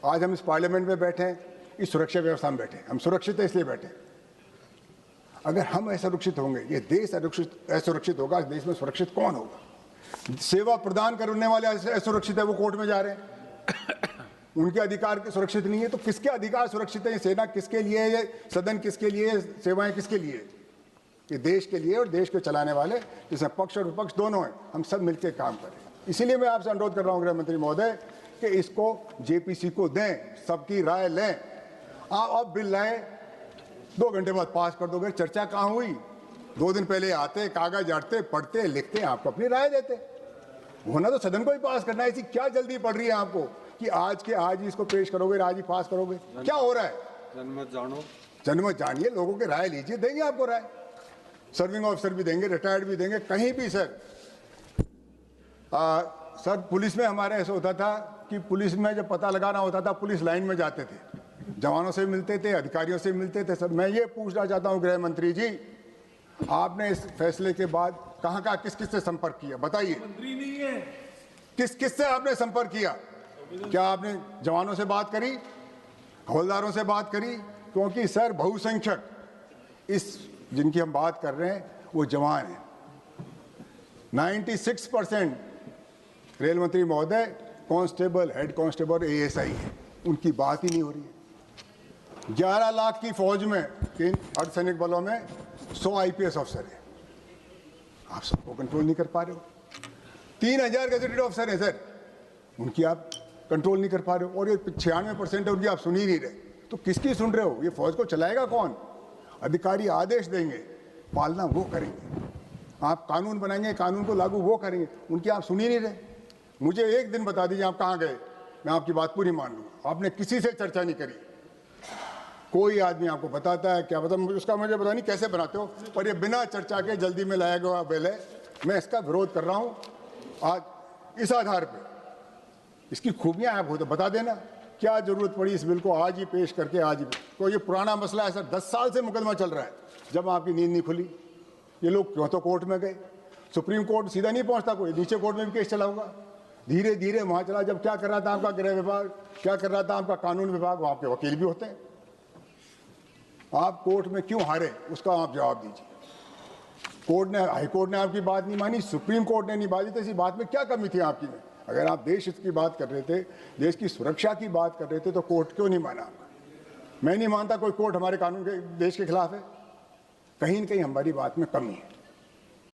आज हम इस पार्लियामेंट में बैठे हैं, इस सुरक्षा व्यवस्था में बैठे हैं। हम सुरक्षित है इसलिए बैठे हैं। अगर हम असुरक्षित होंगे, ये देश असुरक्षित होगा, इस देश में सुरक्षित कौन होगा? सेवा प्रदान करने वाले असुरक्षित है, वो कोर्ट में जा रहे हैं, उनके अधिकार सुरक्षित नहीं है, तो किसके अधिकार सुरक्षित है? ये सेना किसके लिए है? ये सदन किसके लिए है? सेवाएं किसके लिए? ये देश के लिए और देश को चलाने वाले, जिसमें पक्ष और विपक्ष दोनों हैं, हम सब मिलकर काम करें। इसीलिए मैं आपसे अनुरोध कर रहा हूं गृह मंत्री महोदय कि इसको जेपीसी को दें, सबकी राय लें। आप बिल लाए, 2 घंटे बाद पास कर दोगे, चर्चा कहाँ हुई? 2 दिन पहले आते, कागज आटते, पढ़ते, लिखते, आपको अपनी राय देते। होना तो सदन को ही पास करना है। ऐसी क्या जल्दी पड़ रही है आपको कि आज के आज ही इसको पेश करोगे, आज ही पास करोगे? क्या हो रहा है? जनमत जानो, जनमत जानिए, लोगों की राय लीजिए, देंगे आपको राय। सर्विंग ऑफिसर भी देंगे, रिटायर्ड भी देंगे, कहीं भी। सर पुलिस में हमारे ऐसा होता था कि पुलिस में जब पता लगाना होता था, पुलिस लाइन में जाते थे, जवानों से मिलते थे, अधिकारियों से मिलते थे। सर मैं ये पूछना चाहता हूँ गृह मंत्री जी, आपने इस फैसले के बाद कहाँ कहाँ किस किस से संपर्क किया? बताइए। मंत्री नहीं है, किस किस से आपने संपर्क किया? क्या आपने जवानों से बात करी, हवलदारों से बात करी? क्योंकि सर बहुसंख्यक इस जिनकी हम बात कर रहे हैं वो जवान हैं। 96% रेल मंत्री महोदय कांस्टेबल, हेड कांस्टेबल, एएसआई है, उनकी बात ही नहीं हो रही है। 11 लाख की फौज में, अर्धसैनिक बलों में 100 आईपीएस अफसर है, आप सबको कंट्रोल नहीं कर पा रहे हो। 3000 गजेटेड अफसर हैं सर, उनकी आप कंट्रोल नहीं कर पा रहे हो। और ये 96% है उनकी, आप सुन ही नहीं रहे। तो किसकी सुन रहे हो? ये फौज को चलाएगा कौन? अधिकारी आदेश देंगे, पालना वो करेंगे। आप कानून बनाएंगे, कानून को लागू वो करेंगे, उनकी आप सुन ही नहीं रहे। मुझे एक दिन बता दीजिए आप कहाँ गए, मैं आपकी बात पूरी मान लूँगा। आपने किसी से चर्चा नहीं करी। कोई आदमी आपको बताता है, क्या पता, उसका मुझे पता नहीं कैसे बनाते हो, पर ये बिना चर्चा के जल्दी में लाया गया बिल है। मैं इसका विरोध कर रहा हूँ आज इस आधार पर। इसकी खूबियाँ आप हो तो बता देना, क्या जरूरत पड़ी इस बिल को आज ही पेश करके? आज ही तो ये पुराना मसला है सर, 10 साल से मुकदमा चल रहा है, जब आपकी नींद नहीं खुली। ये लोग क्यों तो कोर्ट में गए, सुप्रीम कोर्ट सीधा नहीं पहुंचता, कोई नीचे कोर्ट में भी केस चला होगा। धीरे धीरे वहां चला। जब क्या कर रहा था आपका गृह विभाग, क्या कर रहा था आपका कानून विभाग, वहां के वकील भी होते हैं। आप कोर्ट में क्यों हारे, उसका आप जवाब दीजिए। कोर्ट ने, हाई कोर्ट ने आपकी बात नहीं मानी, सुप्रीम कोर्ट ने नहीं मानी, तो इसी बात में क्या कमी थी आपकी में? अगर आप देश हित की बात कर रहे थे, देश की सुरक्षा की बात कर रहे थे, तो कोर्ट क्यों नहीं माना? मैं नहीं मानता कोई कोर्ट हमारे कानून के, देश के खिलाफ है। कहीं न कहीं हमारी बात में कमी है।